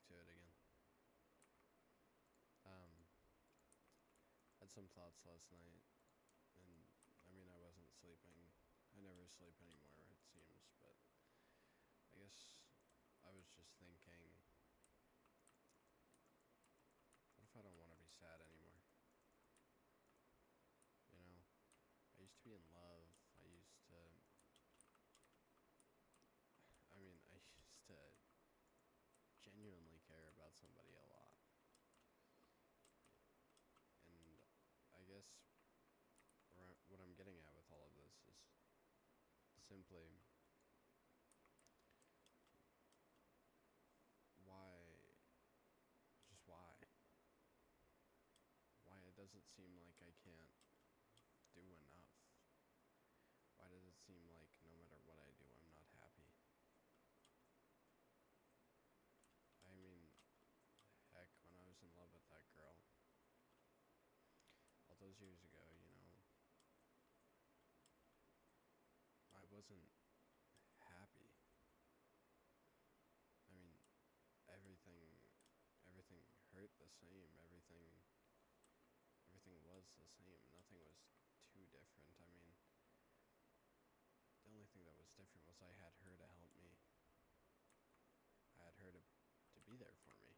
to it again. Had some thoughts last night, and I mean, I wasn't sleeping. I never sleep anymore, it seems, but I guess I was just thinking, what if I don't want to be sad anymore? You know? I used to be in love. I used to genuinely care about somebody a lot. And I guess what I'm getting at with all of this is simply why it doesn't seem like I can't do enough. Why does it seem like no matter what I do, I'm not happy? I mean, heck, when I was in love with that girl, all those years ago, you know, I wasn't happy. I mean, everything hurt the same. Everything was the same. Nothing was too different. I mean, the only thing that was different was I had her to help me. I had her to be there for me.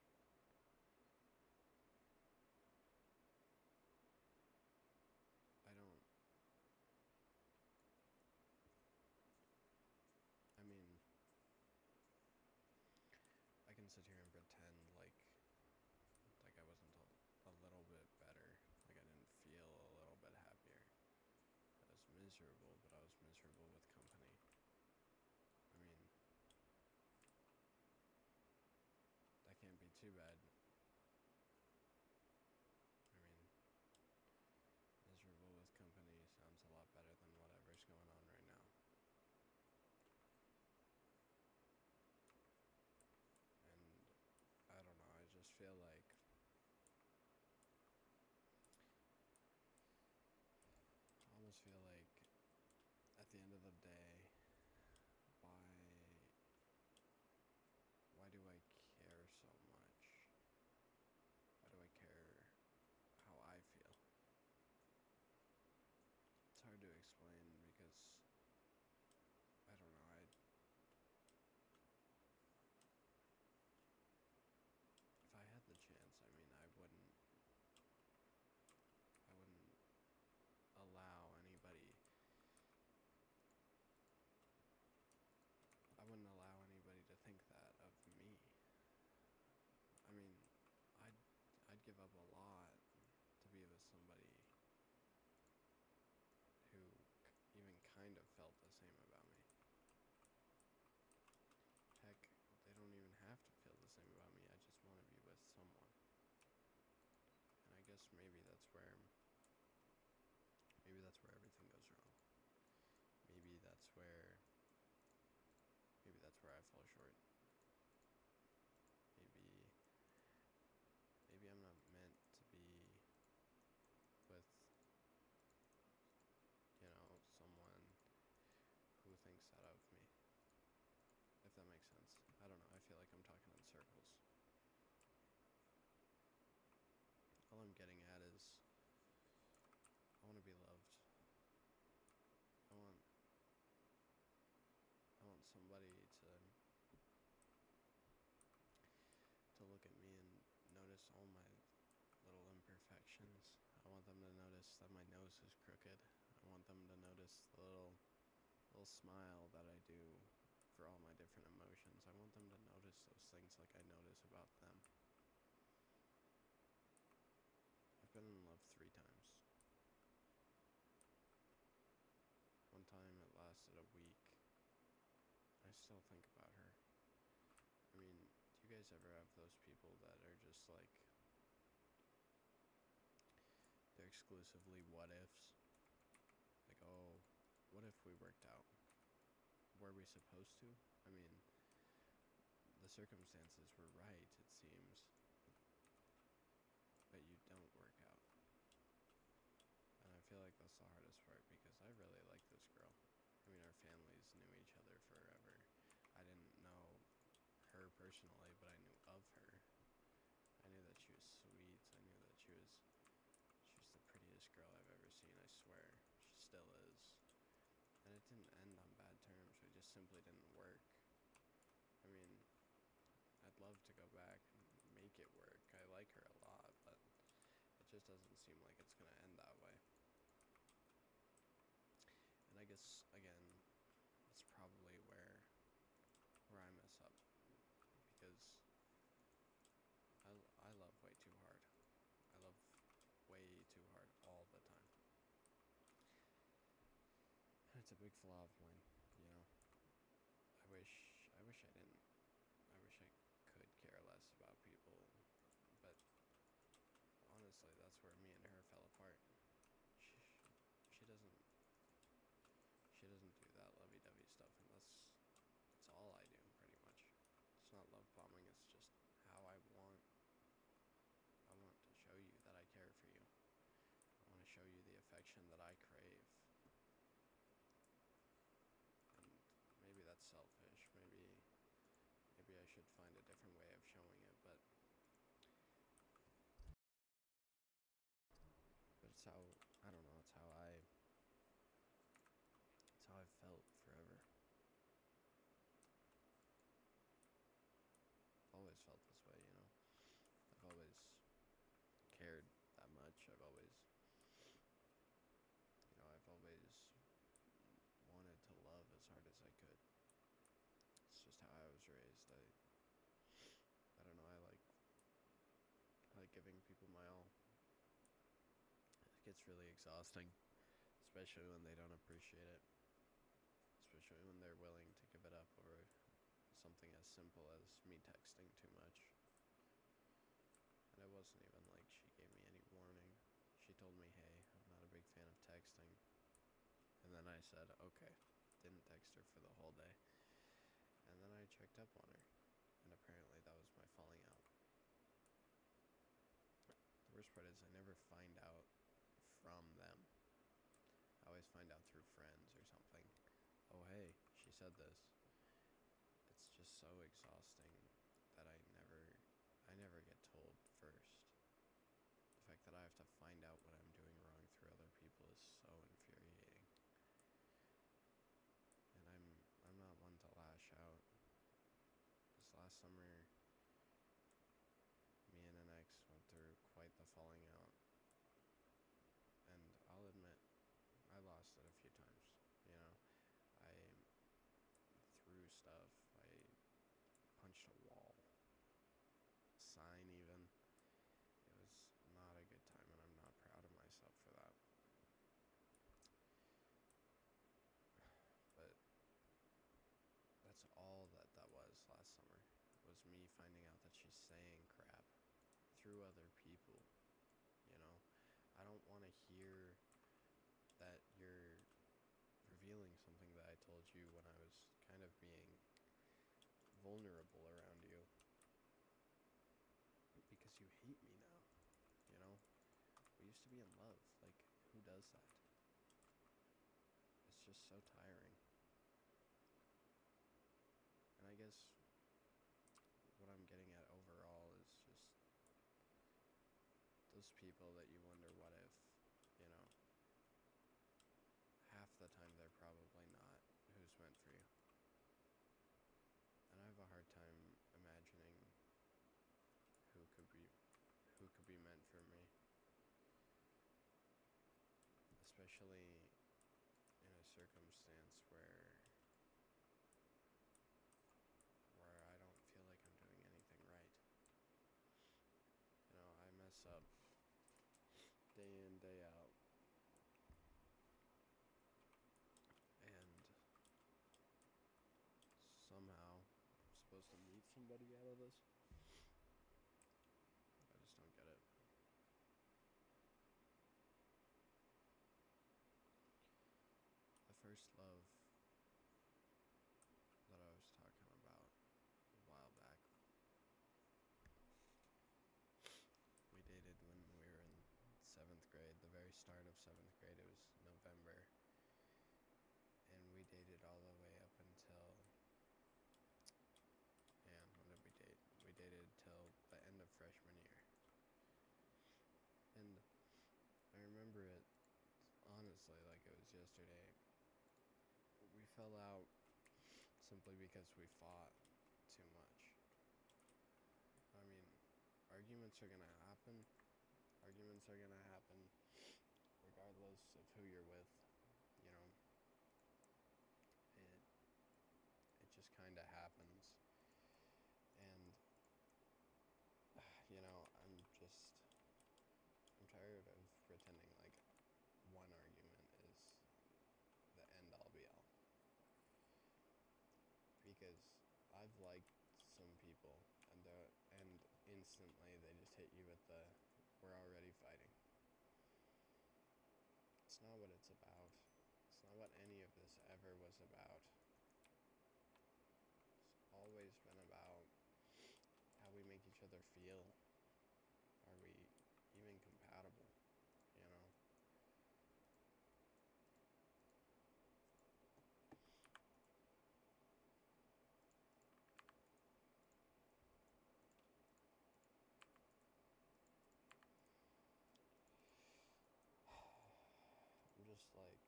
I mean, I can sit here and pretend like I wasn't a little bit better, like I didn't feel a little bit happier. I was miserable, but I was miserable with company. I mean, that can't be too bad. I mean, miserable with company sounds a lot better than whatever's going on right now. And I don't know, I just feel like I almost feel like at the end of the day, why do I care so much? Why do I care how I feel? It's hard to explain because I don't know, if I had the chance, I mean, I wouldn't allow anybody to think that of me. I mean, I'd give up a lot to be with somebody who even kind of felt the same about me. Heck, they don't even have to feel the same about me. I just want to be with someone. And I guess maybe that's where everything goes wrong. Maybe that's where I fall short. Maybe I'm not meant to be with, you know, someone who thinks that of me. If that makes sense. I don't know, I feel like I'm talking in circles. All I'm getting at is I want to be loved. I want somebody to look at me and notice all my little imperfections. I want them to notice that my nose is crooked. I want them to notice the little smile that I do for all my different emotions. I want them to notice those things like I notice about them. I've been in love 3 times. One time it lasted a week. I still think about her. I mean, do you guys ever have those people that are just like, they're exclusively what ifs? Like, oh, what if we worked out? Were we supposed to? I mean, the circumstances were right, it seems. But you don't work out. And I feel like that's the hardest part because I really like this girl. I mean, our families knew each other forever. I didn't know her personally, but I knew of her. she was sweet. I knew that she was the prettiest girl I've ever seen, I swear. She still is. And it didn't end on bad terms. We just simply didn't work. I mean, I'd love to go back and make it work. I like her a lot, but it just doesn't seem like it's gonna end that way. And I guess, again, it's probably where I mess up. Because I love way too hard. I love way too hard all the time. And it's a big flaw of mine, you know. I wish I didn't. I wish I could care less about people, but honestly, that's where me and her fell apart. She doesn't do that lovey-dovey stuff, and that's all I do, pretty much. It's not love bombing, it's just how I want to show you that I care for you. I want to show you the affection that I crave. And maybe that's selfish, maybe I should find a different way of showing it, but it's how, I don't know, it's how I've felt forever. I've always felt this way, you know. I've always cared that much. I've always wanted to love as hard as I could. It's just how I was raised. I don't know, I like giving people my all. It gets really exhausting, especially when they don't appreciate it. Especially when they're willing to give it up over something as simple as me texting too much. And it wasn't even like she gave me any warning. She told me, hey, I'm not a big fan of texting. And then I said, okay. Didn't text her for the whole day. And then I checked up on her. And apparently that was my falling out. The worst part is I never find out from them. I always find out through friends or something. Oh, hey, she said this. It's just so exhausting that I never get told first. The fact that I have to find out what I'm doing wrong through other people is so infuriating. And I'm not one to lash out. This last summer, me and an ex went through quite the falling out. And I'll admit, I lost it a few times. You know, I threw stuff. I punched a wall. Sign even. It was not a good time, and I'm not proud of myself for that. But that's all that was last summer. Was me finding out that she's saying crap through other people. You know, I don't want to hear that you're revealing something that I told you when I was kind of being vulnerable around you. Because you hate me now, you know? We used to be in love. Like, who does that? It's just so tiring. And I guess what I'm getting at overall is just those people that you wonder what if, you know? Half the time they're probably not who's meant for you. And I have a hard time imagining who could be meant for me. Especially in a circumstance where I don't feel like I'm doing anything right. You know, I mess up day in, day out. And somehow I'm supposed to meet somebody out of this. I just don't get it. The first love that I was talking about a while back, we dated when we were in 7th grade, the very start of 7th grade. It was November. And we dated all the way up until, when did we date? We dated till the end of freshman year. honestly like it was yesterday. We fell out simply because we fought too much. I mean, arguments are gonna happen. Arguments are gonna happen regardless of who you're with. You know, it just kind of happens. And you know, I'm tired of pretending like one argument is the end all be all. Because I've liked some people and instantly they just hit you with the we're already fighting. It's not what it's about. It's not what any of this ever was about. It's always been about how we make each other feel. Are we even compatible? You know? I'm just like,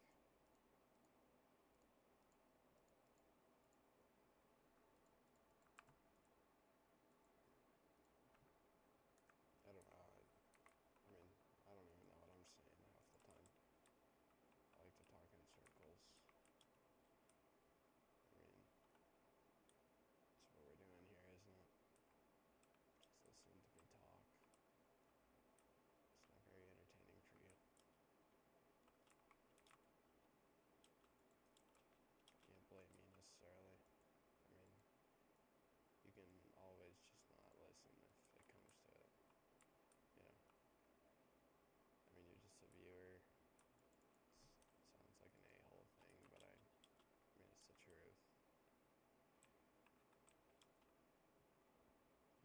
I don't know. I mean, I don't even know what I'm saying half the time. I like to talk in circles. I mean, that's what we're doing here, isn't it? Just listening to me talk. It's not very entertaining for you. Can't blame me necessarily. I mean, you can always just not listen if it comes to it. You know? I mean, you're just a viewer. Sounds like an a-hole thing, but I mean, it's the truth.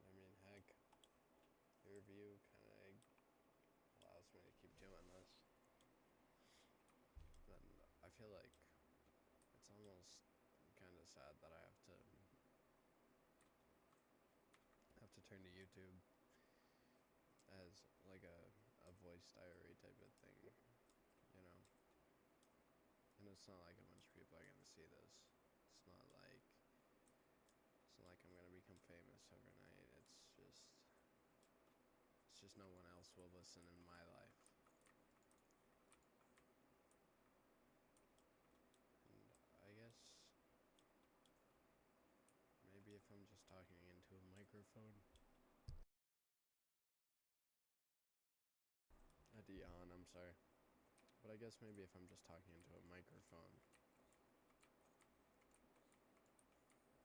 I mean, heck, your view kind of allows me to keep doing this. Then I feel like it's almost kind of sad that I have to turn to YouTube as like a voice diary type of thing, you know. And it's not like a bunch of people are gonna see this. It's not like I'm gonna become famous overnight. It's just no one else will listen in my life. And I guess maybe if I'm just talking into a microphone. I had to yawn, I'm sorry. But I guess maybe if I'm just talking into a microphone,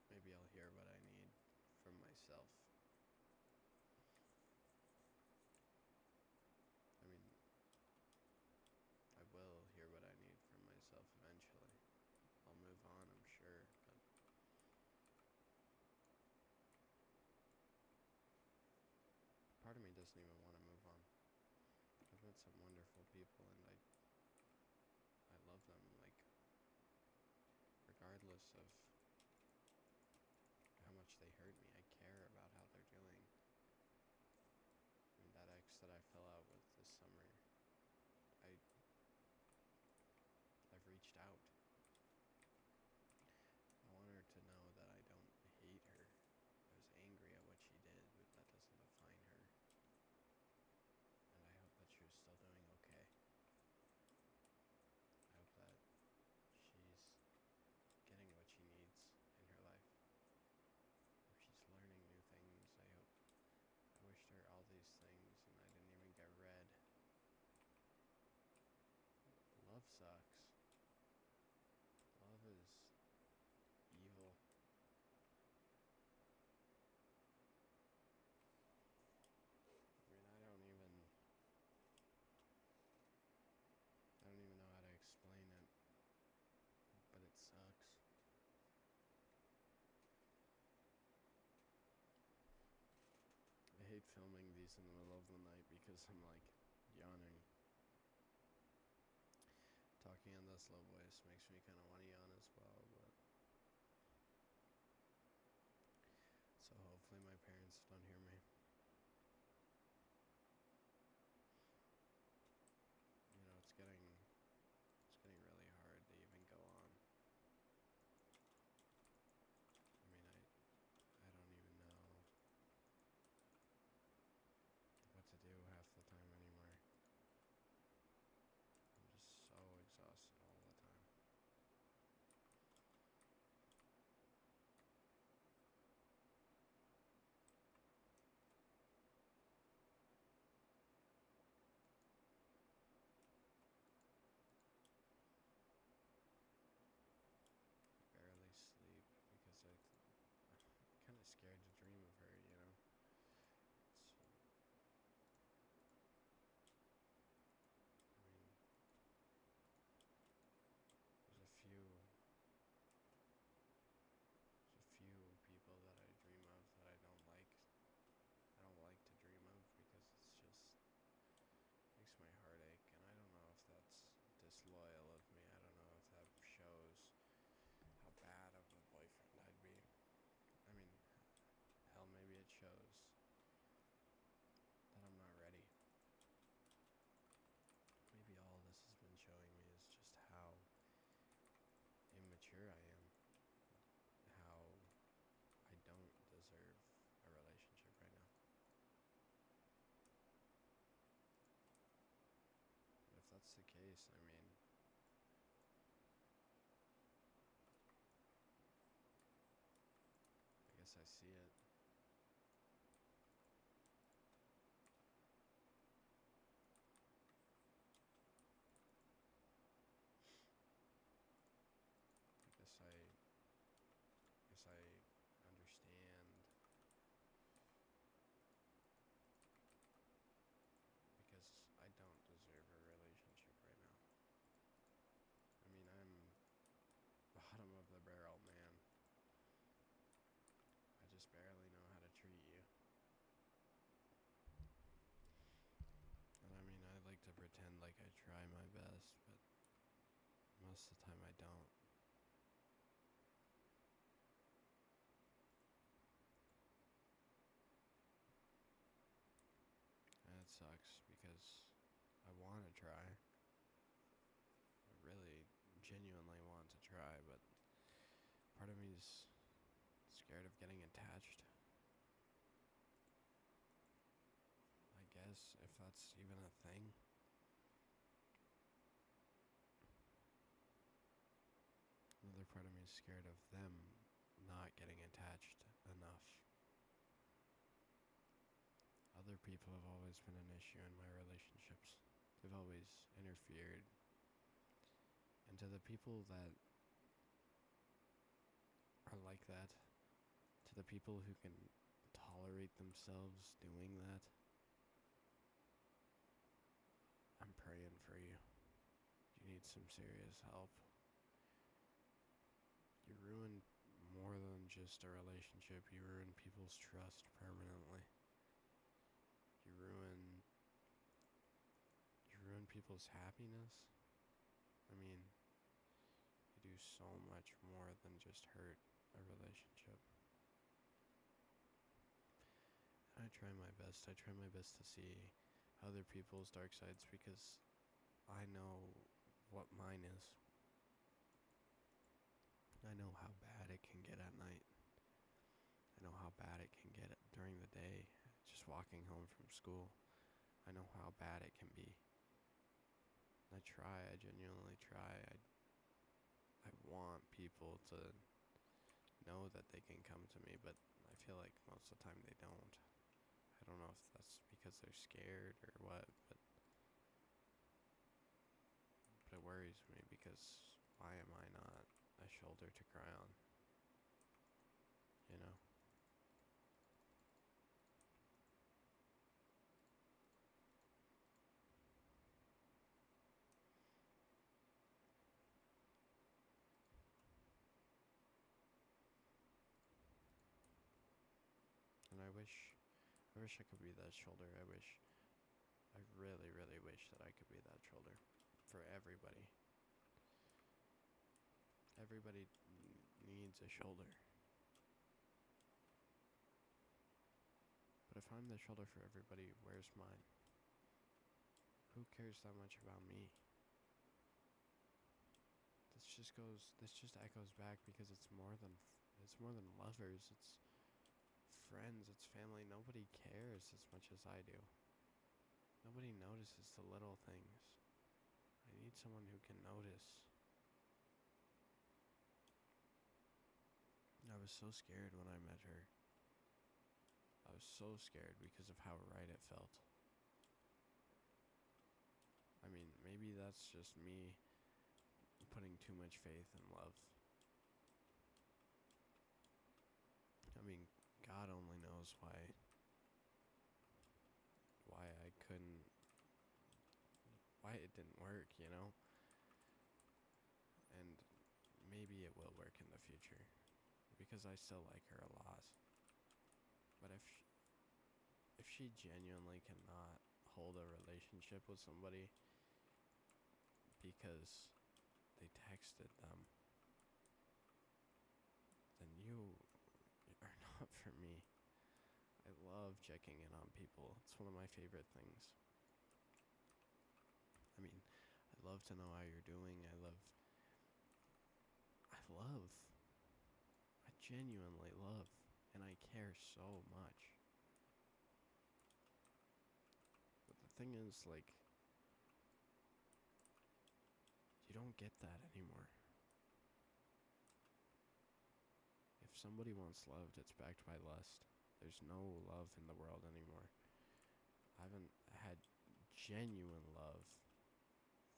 maybe I'll hear what I need from myself. I mean, I will hear what I need from myself eventually. I'll move on, I'm sure, but part of me doesn't even want to move on. I've met some wonderful people and I love them, like, regardless of how much they hurt me, I care about how they're doing. I mean, that ex that I fell out with this summer, I've reached out. I want her to know that I don't hate her. I was angry at what she did, but that doesn't define her. And I hope that she was still doing okay. I hope that she's getting what she needs in her life. If she's learning new things, I wished her all these things and I didn't even get read. Love sucks. Love is evil. I mean, I don't even know how to explain it, but it sucks. I hate filming these in the middle of the night because I'm like yawning. Talking in this low voice makes me kind of want to yawn as well, but so hopefully my parents don't hear me. You know, it's getting face. I mean, I guess I see it. I guess I understand because I don't deserve a relationship right now. I mean, I'm bottom of the barrel, man. I just barely know how to treat you. And I mean, I like to pretend like I try my best, but most of the time I don't. And it sucks because I want to try. I really genuinely want to try, but part of me is scared of getting attached. I guess, if that's even a thing. Another part of me is scared of them not getting attached enough. Other people have always been an issue in my relationships. They've always interfered. And to the people that are like that, to the people who can tolerate themselves doing that, I'm praying for you. You need some serious help. You ruin more than just a relationship. You ruin people's trust permanently. You ruin people's happiness. I mean, you do so much more than just hurt a relationship. And I try my best. I try my best to see other people's dark sides because I know what mine is. I know how bad it can get at night. I know how bad it can get during the day, just walking home from school. I know how bad it can be. I genuinely try. I want people to know that they can come to me, but I feel like most of the time they don't. I don't know if that's because they're scared or what, but it worries me because why am I not a shoulder to cry on? You know? And I wish I could be that shoulder. I really, really wish that I could be that shoulder for everybody. Everybody needs a shoulder. But if I'm the shoulder for everybody, where's mine? Who cares that much about me? This just echoes back because it's more than lovers. It's friends, it's family. Nobody cares as much as I do. Nobody notices the little things. I need someone who can notice. I was so scared when I met her. I was so scared because of how right it felt. I mean, maybe that's just me putting too much faith in love. I mean, God only knows why I couldn't, why it didn't work, you know? And maybe it will work in the future because I still like her a lot. But if she genuinely cannot hold a relationship with somebody because they texted them, then you are not for me. I love checking in on people. It's one of my favorite things. I mean, I love to know how you're doing. I genuinely love, and I care so much. But the thing is, like, don't get that anymore. If somebody wants loved, it's backed by lust. There's no love in the world anymore. I haven't had genuine love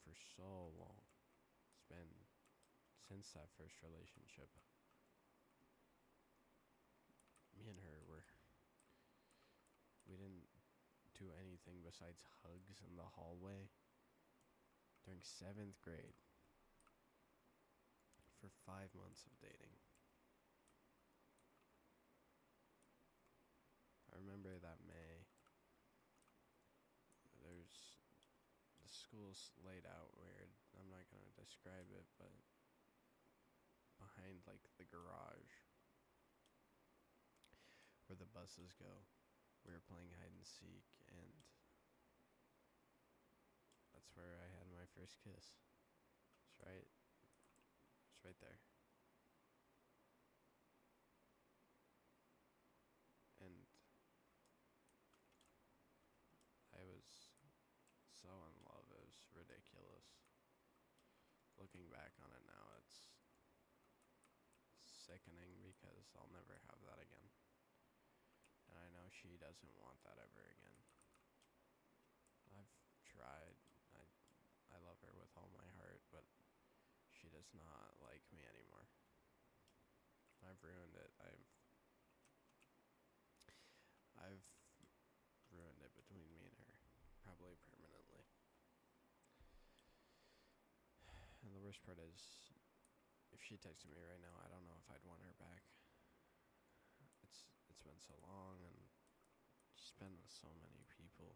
for so long. It's been since that first relationship. Me and her we didn't do anything besides hugs in the hallway during 7th grade for 5 months of dating. I remember that May, there's, the school's laid out weird. I'm not gonna describe it, but behind like the garage where the buses go, we were playing hide and seek, and that's where I had my first kiss. It's right there. And I was so in love, it was ridiculous. Looking back on it now, it's sickening because I'll never have that again. And I know she doesn't want that ever again. I've tried. I love her with all my heart, but she does not like me anymore. I've ruined it. I've ruined it between me and her, probably permanently. And the worst part is, if she texted me right now, I don't know if I'd want her back. It's been so long, and she's been with so many people.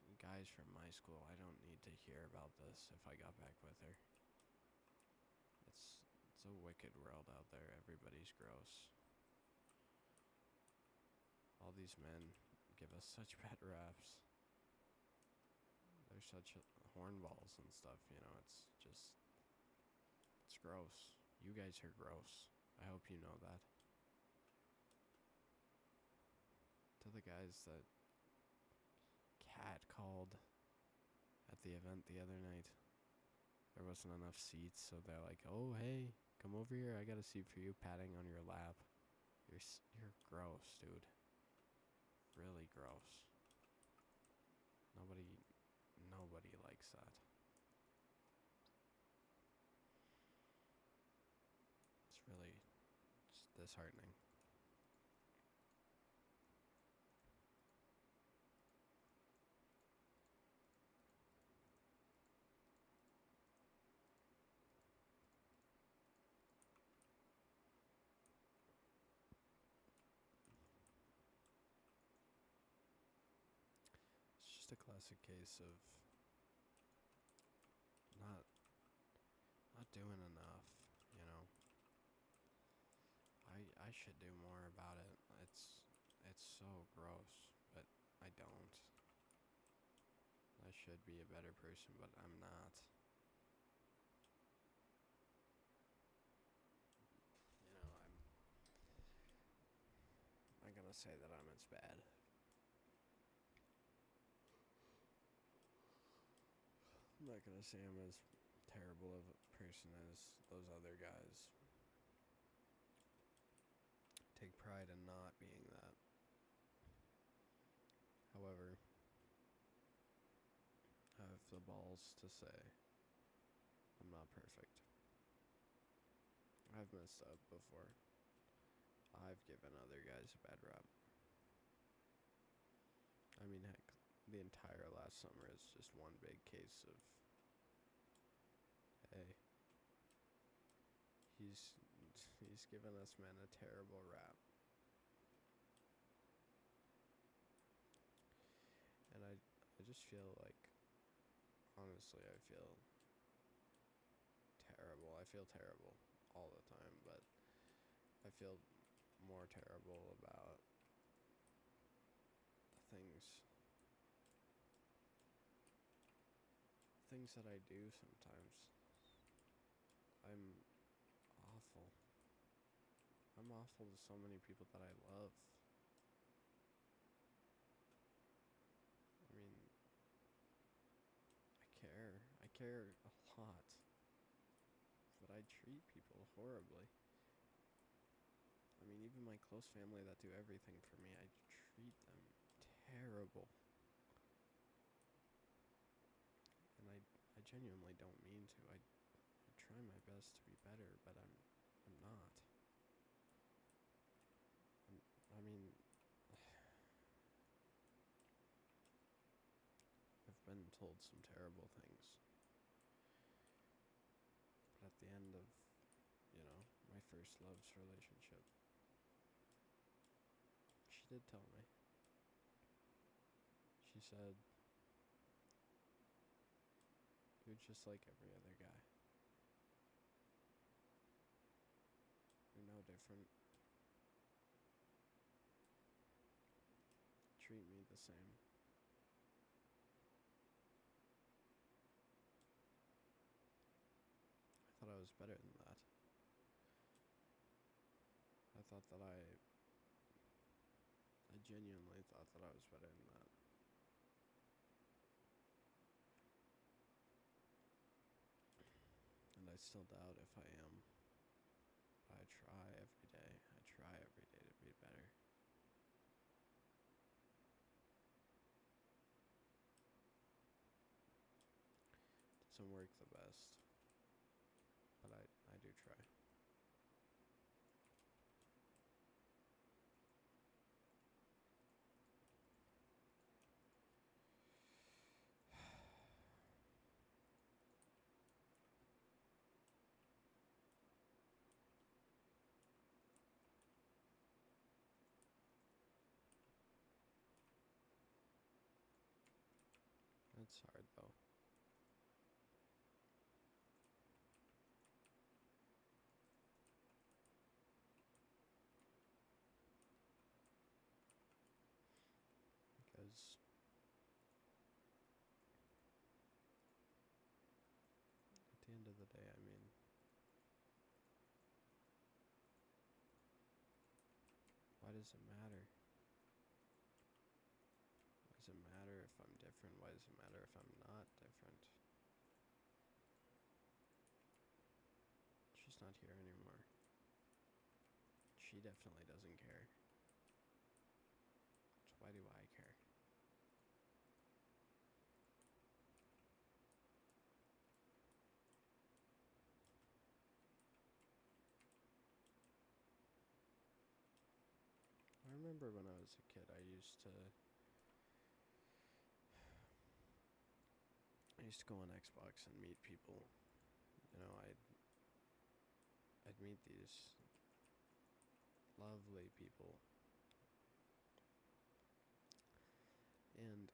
Some guys from my school, I don't need to hear about this if I got back with her. It's a wicked world out there. Everybody's gross. All these men give us such bad raps. They're such hornballs and stuff, you know, it's gross. You guys are gross. I hope you know that. To the guys that cat called at the event the other night, there wasn't enough seats, so they're like, oh, hey, come over here, I got a seat for you, patting on your lap. You're gross, dude. Really gross. Nobody likes that. It's really just disheartening. It's just a classic case of not doing enough, you know. I should do more about it. It's so gross, but I don't. I should be a better person, but I'm not. You know, I'm not gonna say that I'm as bad. I'm not gonna say I'm as terrible of a person as those other guys. Take pride in not being that. However, I have the balls to say I'm not perfect. I've messed up before. I've given other guys a bad rap. I mean, heck, the entire last summer is just one big case of, hey, he's given us men a terrible rap. And I just feel like, honestly, I feel terrible. I feel terrible all the time, but I feel more terrible about the things that I do sometimes. I'm awful. I'm awful to so many people that I love. I mean, I care a lot. horribly. I mean, even my close family that do everything for me, I treat them terrible. And I genuinely don't mean to. I try my best to be better, but I'm not. I mean, I've been told some terrible things. But at the end of, my first love's relationship, she did tell me. She said, "You're just like every other guy. You're no different. Treat me the same." I thought I was better than that. I thought that I genuinely thought that I was better than that. And I still doubt if I am. I try every day. I try every day to be better. Doesn't work the best, but I do try. It's hard though. Because at the end of the day, I mean, why does it matter? Why does it matter if I'm different? Why does it matter if I'm not different? She's not here anymore. She definitely doesn't care. So why do I care? I remember when I was a kid, I used to go on Xbox and meet people. I'd meet these lovely people. And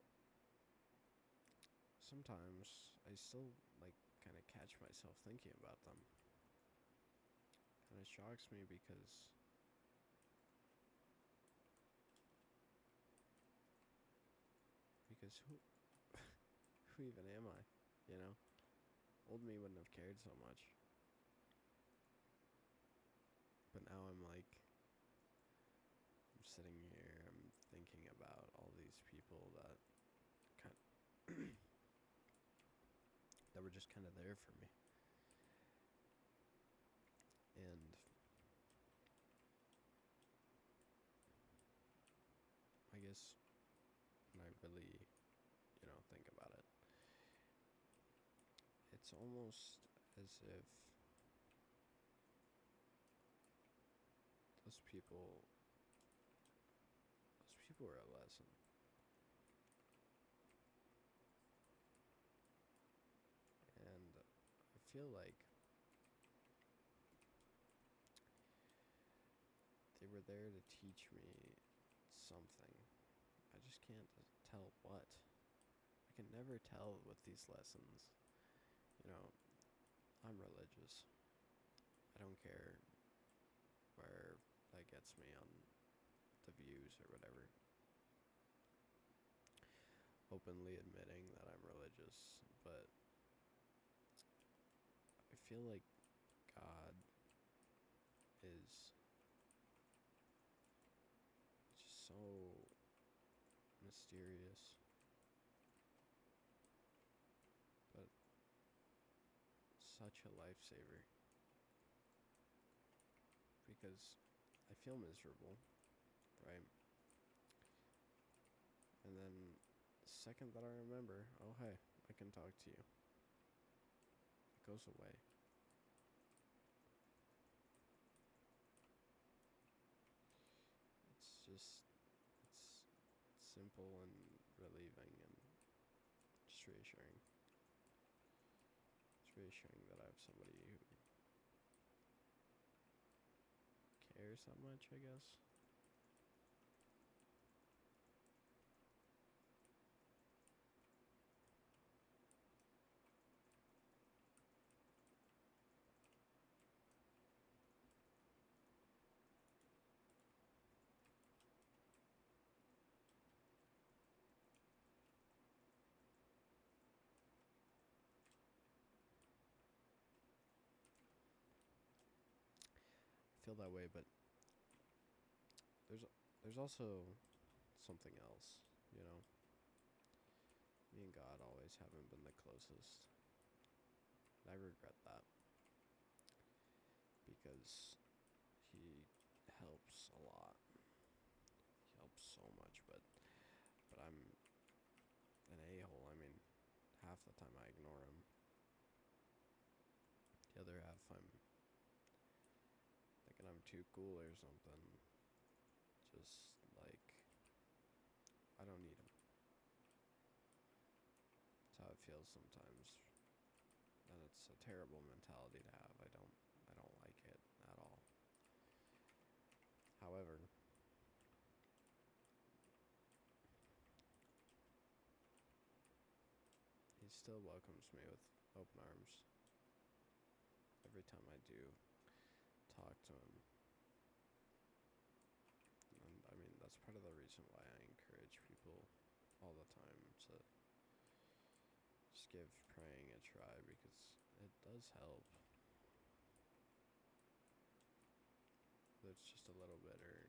sometimes I still kind of catch myself thinking about them. And it shocks me because who who even am I? Old me wouldn't have cared so much. But now I'm sitting here, I'm thinking about all these people that that were just kind of there for me. And I guess when I really, think about it, it's almost as if those people were a lesson. And I feel like they were there to teach me something. I just can't tell what. I can never tell with these lessons. I'm religious. I don't care where that gets me on the views or whatever. Openly admitting that I'm religious, but I feel like God is just so mysterious, but such a lifesaver. because I feel miserable, right? And then the second that I remember, oh hey, I can talk to you, it goes away. It's just, it's simple and relieving and just reassuring. It's reassuring that I have somebody who cares that much, I guess. I feel that way, but there's there's also something else, you know. Me and God always haven't been the closest. And I regret that because he helps a lot. He helps so much, but I'm an a-hole. I mean, half the time I ignore him. The other half I'm thinking I'm too cool or something. Just like I don't need him. That's how it feels sometimes. And it's a terrible mentality to have. I don't like it at all. However, he still welcomes me with open arms every time I do talk to him. And I mean, that's part of the reason why I encourage people all the time to just give praying a try, because it does help. Whether it's just a little bit or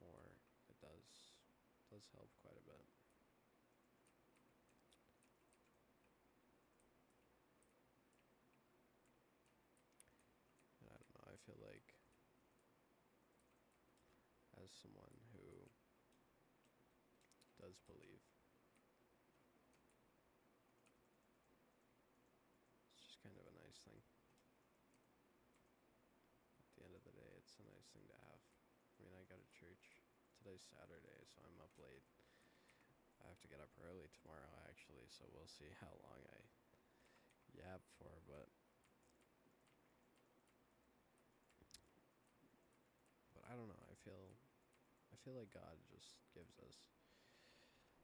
more, it does help quite a bit. And I don't know, I feel like as someone who does believe, it's just kind of a nice thing. At the end of the day, it's a nice thing to have. I mean, I go to church. Today's Saturday, so I'm up late. I have to get up early tomorrow, actually, so we'll see how long I yap for, but I don't know. I feel like God just gives us.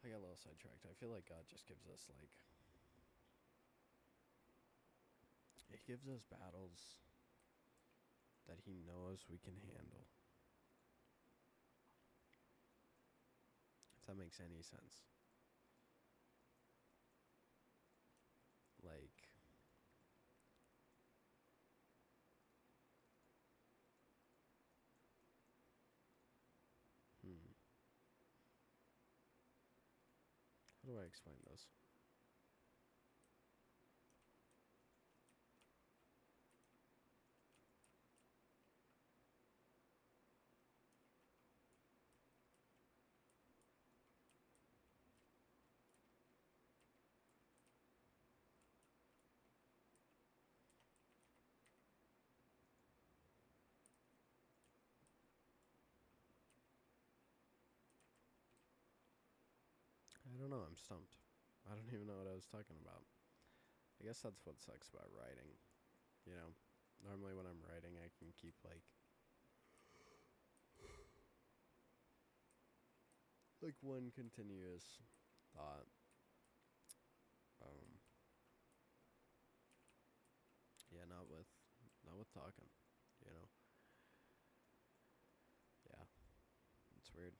I got a little sidetracked. I feel like God just gives us like he gives us battles that he knows we can handle. If that makes any sense. Like how do I explain this? I don't know. I'm stumped. I don't even know what I was talking about. I guess that's what sucks about writing. You know, normally when I'm writing, I can keep like one continuous thought. Um, yeah, not with talking. You know, yeah, it's weird.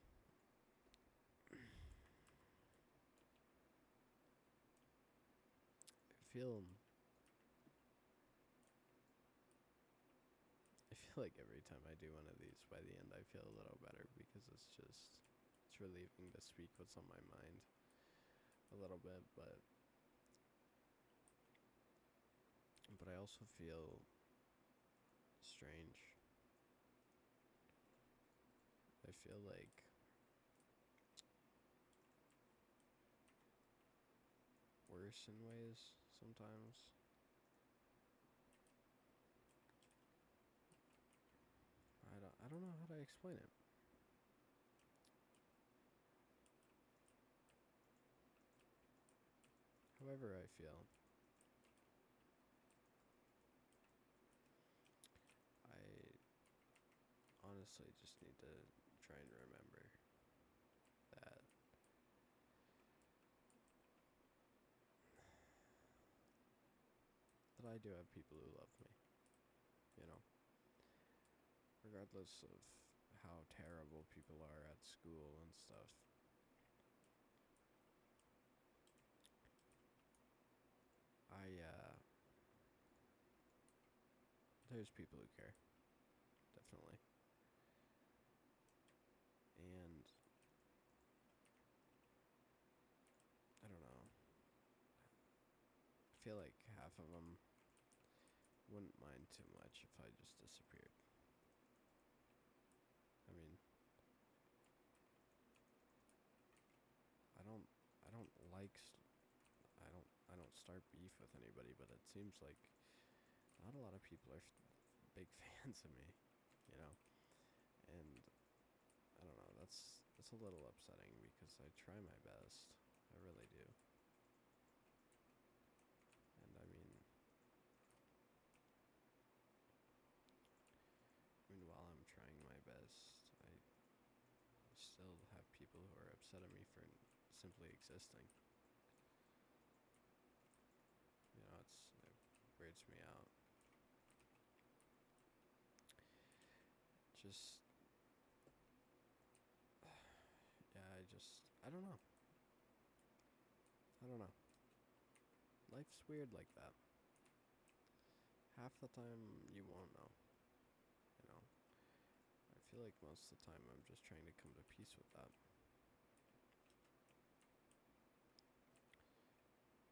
feel I feel like every time I do one of these, by the end I feel a little better because it's relieving to speak what's on my mind a little bit, but I also feel strange feel like worse in ways sometimes. I don't know how to explain it. However I feel, I honestly just need to try and remember that I do have people who love me, you know, regardless of how terrible people are at school and stuff. There's people who care, definitely. And I don't know. I feel like half of them wouldn't mind too much if I just disappeared. I mean, I don't like I don't start beef with anybody, but it seems like not a lot of people are big fans of me, you know. And I don't know, that's a little upsetting because I try my best. I really do. And I mean while I'm trying my best, I still have people who are upset at me for simply existing. You know, it weirds me out. Just, yeah, I don't know. I don't know. Life's weird like that. Half the time you won't know, you know. I feel like most of the time I'm just trying to come to peace with that.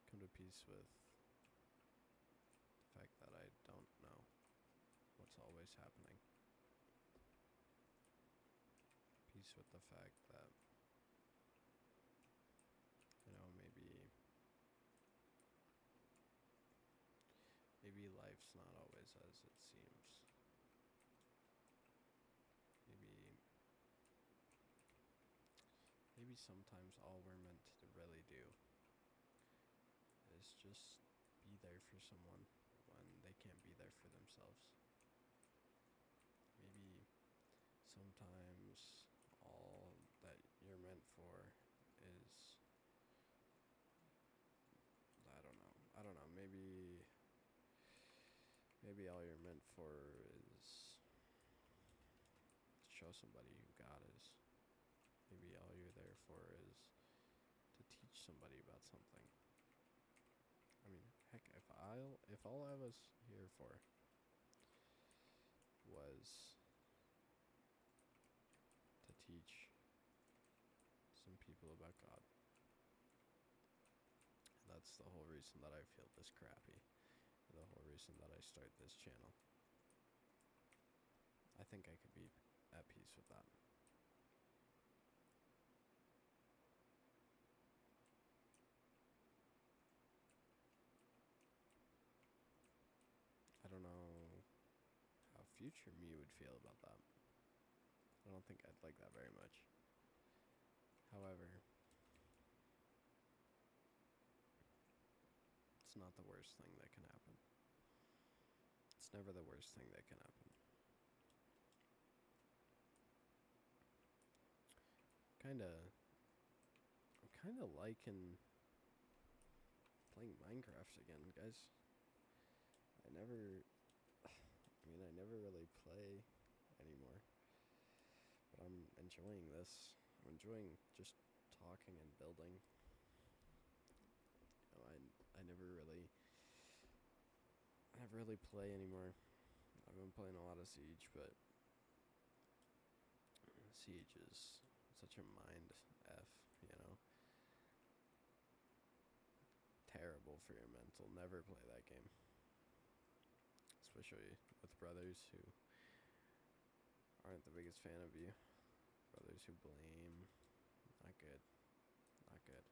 Come to peace with the fact that I don't know what's always happening. Peace with the fact that, you know, maybe life's not always as it seems. Maybe sometimes all we're meant to really do is just be there for someone when they can't be there for themselves. Maybe sometimes all that you're meant for is, I don't know, maybe all you're meant for is to show somebody who God is. Maybe all you're there for is to teach somebody about something. I mean, heck, if all I was here for was to teach some people about God, and that's the whole reason that I feel this crappy, the whole reason that I start this channel, I think I could be at peace with that. I don't know how future me would feel about that. I don't think I'd like that very much. However, it's not the worst thing that can happen. It's never the worst thing that can happen. I'm kinda liking playing Minecraft again, guys. I never really play anymore. But I'm enjoying this. I'm enjoying just talking and building. You know, I never really play anymore. I've been playing a lot of Siege, but Siege is such a mind F, you know. Terrible for your mental. Never play that game. Especially with brothers who aren't the biggest fan of you. Brothers who blame. Not good. Not good.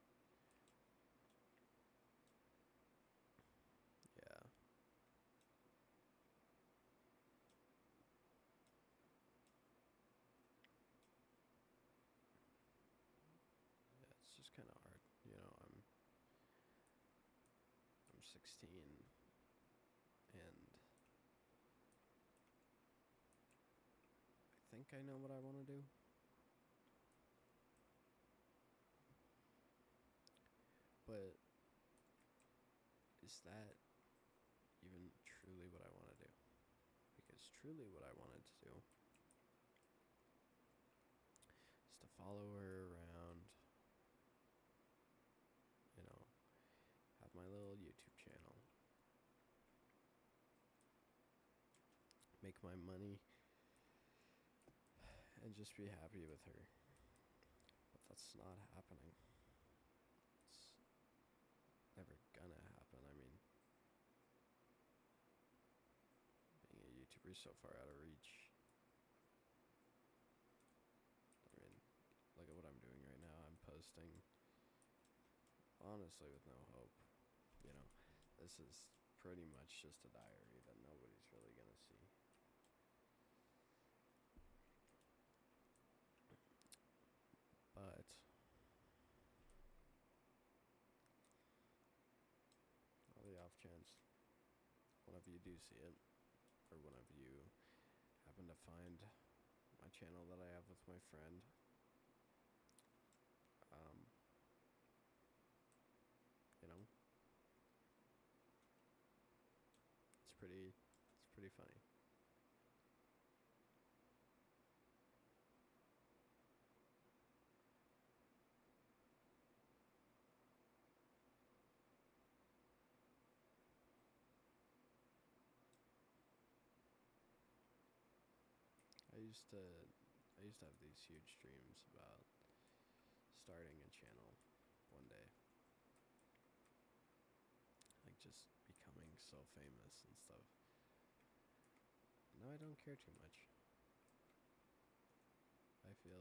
Yeah. Yeah, it's just kind of hard. You know, I'm 16 and I think I know what I want to do. But is that even truly what I want to do? Because truly what I wanted to do is to follow her around, you know, have my little YouTube channel, make my money, and just be happy with her. But that's not happening. It's never gonna happen. I mean, being a YouTuber is so far out of reach. I mean, look at what I'm doing right now. I'm posting, honestly, with no hope. You know, this is pretty much just a diary that nobody's really gonna see. But on the off chance one of you do see it, or one of you happen to find my channel that I have with my friend, you know, it's pretty funny. I used to have these huge dreams about starting a channel one day. Like just becoming so famous and stuff. Now I don't care too much. I feel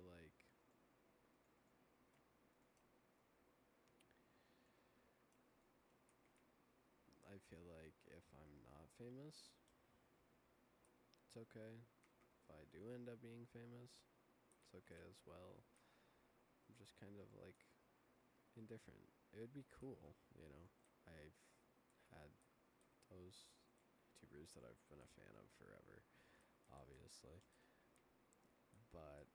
like if I'm not famous, it's okay. If I do end up being famous, it's okay as well. I'm just kind of like indifferent. It would be cool, you know. I've had those YouTubers that I've been a fan of forever, obviously. But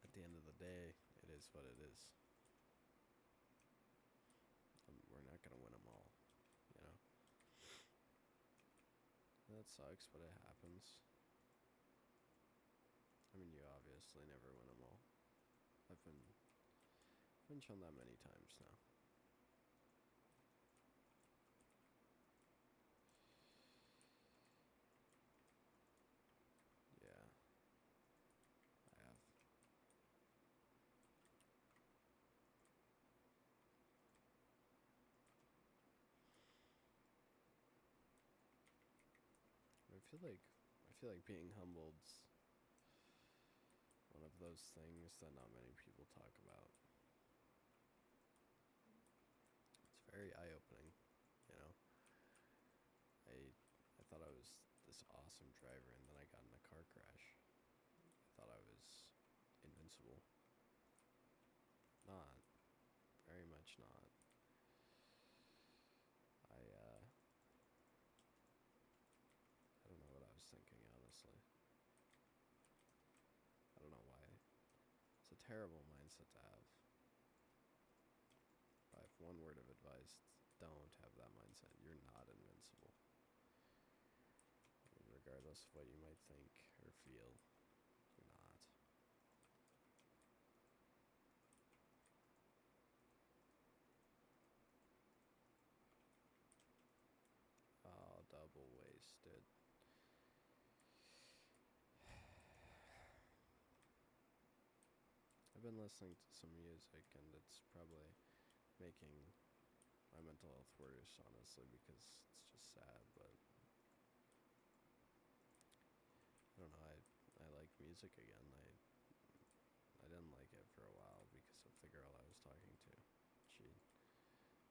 at the end of the day, it is what it is. We're not going to win them all, you know. And that sucks, but it happens. I mean, you obviously never win them all. I've been shown that many times now. Yeah, I have. I feel like being humbled's one of those things that not many people talk about. It's very eye-opening, you know. I thought I was this awesome driver, and then I got in a car crash. I thought I was invincible. Not. Very much not. I don't know what I was thinking, honestly. I don't know why. It's a terrible mindset to have. If I have one word of advice, don't have that mindset. You're not invincible. I mean, regardless of what you might think or feel, you're not. Oh, double wasted. I've been listening to some music, and it's probably making my mental health worse, honestly, because it's just sad, but I don't know. music again. I didn't like it for a while because of the girl I was talking to.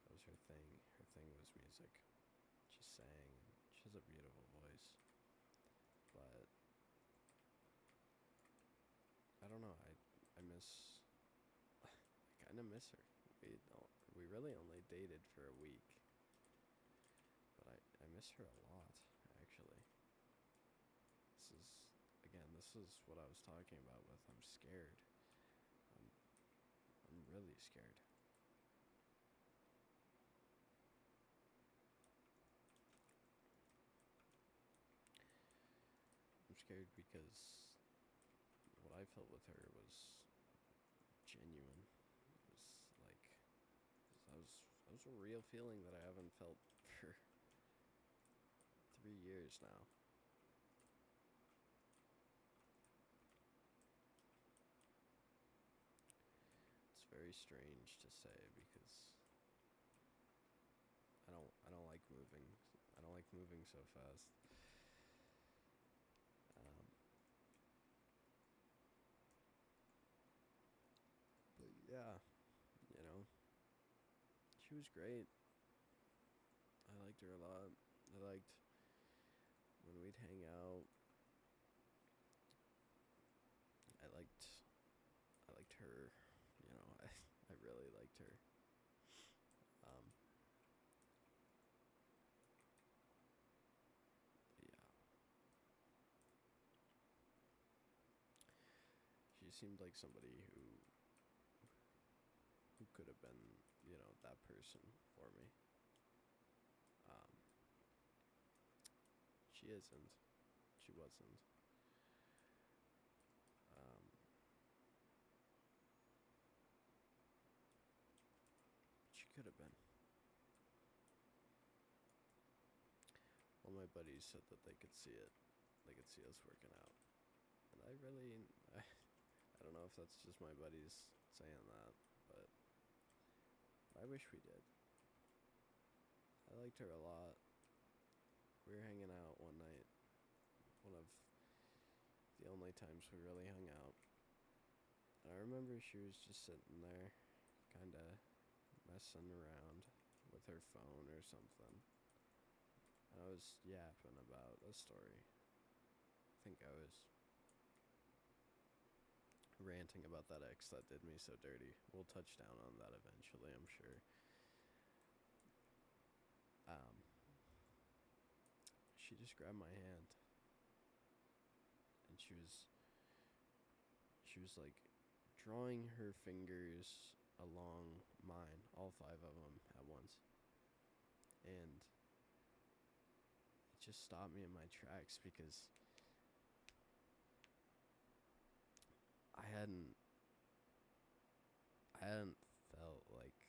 That was her thing. Her thing was music. She sang. She has a beautiful voice. But I don't know. I kind of miss her. We really only dated for a week. But I miss her a lot, actually. This is what I was talking about with I'm scared. I'm really scared. I'm scared because what I felt with her was genuine. It was like that was a real feeling that I haven't felt for 3 years now. It's very strange to say because I don't like moving. I don't like moving so fast. But yeah, you know, she was great. I liked her a lot. I liked when we'd hang out. I liked her. You know, I really liked her. Um, yeah, she seemed like somebody who could have been, you know, that person for me. Um, she isn't. She wasn't. Um, she could have been. All my buddies said that they could see it. They could see us working out. And I don't know if that's just my buddies saying that, but I wish we did. I liked her a lot. We were hanging out one night. One of the only times we really hung out. And I remember she was just sitting there, kind of messing around with her phone or something. And I was yapping about a story. I think I was ranting about that ex that did me so dirty. We'll touch down on that eventually, I'm sure. She just grabbed my hand. And she was like drawing her fingers along mine, all 5 of them at once. And it just stopped me in my tracks because I hadn't felt like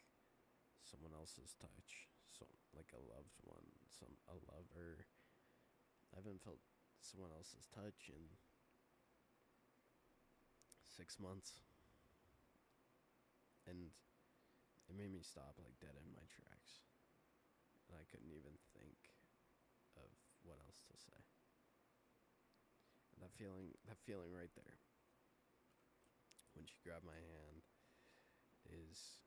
someone else's touch, so like a loved one, a lover. I haven't felt someone else's touch in 6 months, and it made me stop like dead in my tracks, and I couldn't even think of what else to say. And that feeling right there, when she grabbed my hand, is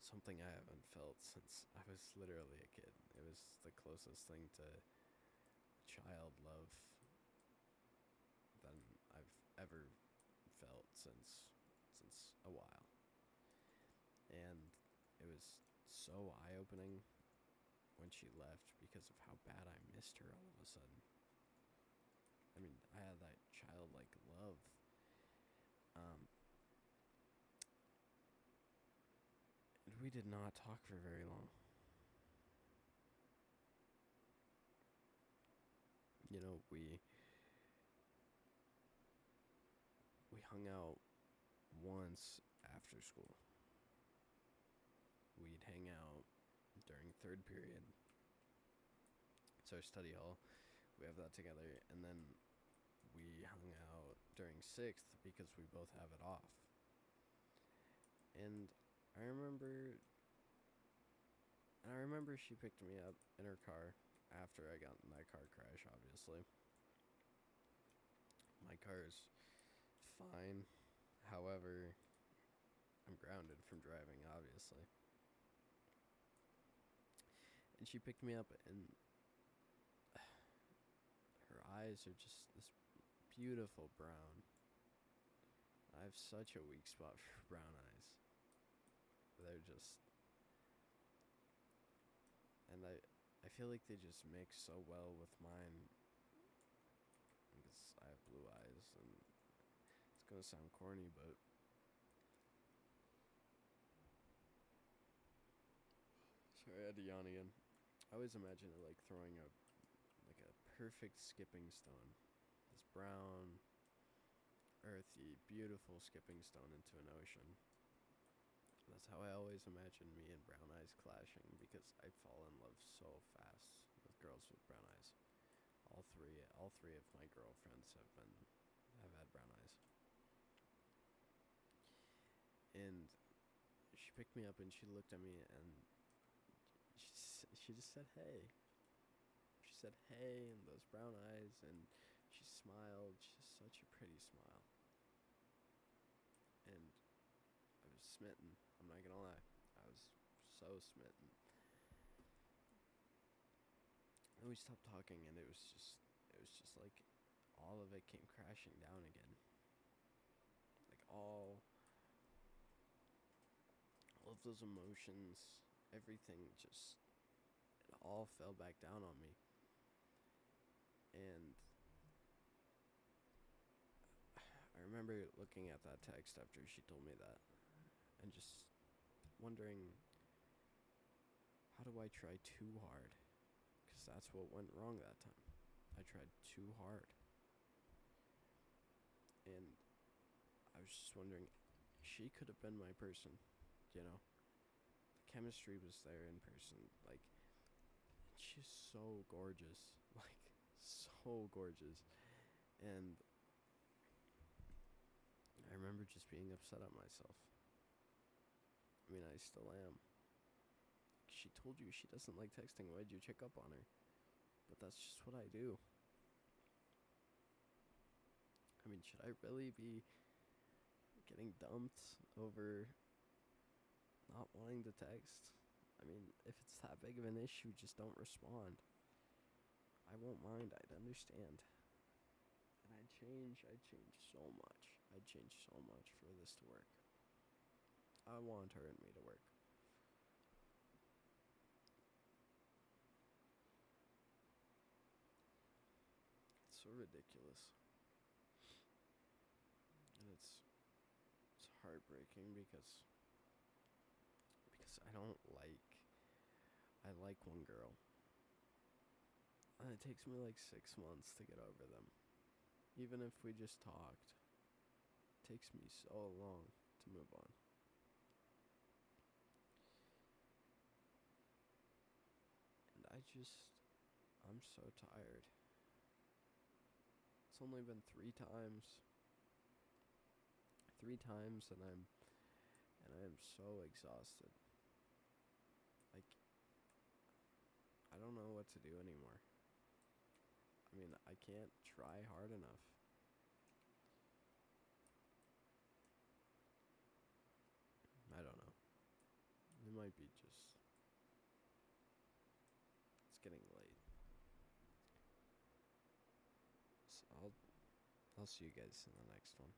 something I haven't felt since I was literally a kid. It was the closest thing to child love than I've ever felt since a while. And it was so eye-opening when she left because of how bad I missed her all of a sudden. I mean, I had that childlike love. And we did not talk for very long. You know, we hung out once after school. We'd hang out during 3rd period. It's our study hall. We have that together. And then we hung out during 6th because we both have it off. And I remember she picked me up in her car after I got in that car crash, obviously. My car is fine. However, I'm grounded from driving, obviously. And she picked me up, and her eyes are just this beautiful brown. I have such a weak spot for brown eyes. They're just... And I feel like they just mix so well with mine. Because I have blue eyes, and it's gonna sound corny, but... Sorry, I had to yawn again. I always imagine it like throwing a perfect skipping stone. This brown, earthy, beautiful skipping stone into an ocean. That's how I always imagine me and brown eyes clashing, because I fall in love so fast with girls with brown eyes. All three of my girlfriends have had brown eyes. And she picked me up and she looked at me and she just said, "Hey." She said, "Hey," and those brown eyes, and she smiled. Just such a pretty smile. And I was smitten. I'm not gonna lie. I was so smitten. And we stopped talking, and it was just like all of it came crashing down again. Like all of those emotions, everything just, it all fell back down on me. And I remember looking at that text after she told me that and just wondering, how do I try too hard? Because that's what went wrong that time. I tried too hard. And I was just wondering, she could have been my person, you know? The chemistry was there in person. Like, she's so gorgeous. Like, so gorgeous. And I remember just being upset at myself. I mean, I still am. She told you she doesn't like texting. Why'd you check up on her? But that's just what I do. I mean, should I really be getting dumped over not wanting to text? I mean, if it's that big of an issue, just don't respond. I won't mind. I'd understand. And I'd change so much. I'd change so much for this to work. I want her and me to work. It's so ridiculous. And it's heartbreaking because I like one girl. And it takes me like 6 months to get over them. Even if we just talked. It takes me so long to move on. And I'm so tired. It's only been 3 times. 3 times and I am so exhausted. Like, I don't know what to do anymore. I mean, I can't try hard enough. I don't know. It might be just... It's getting late. So I'll see you guys in the next one.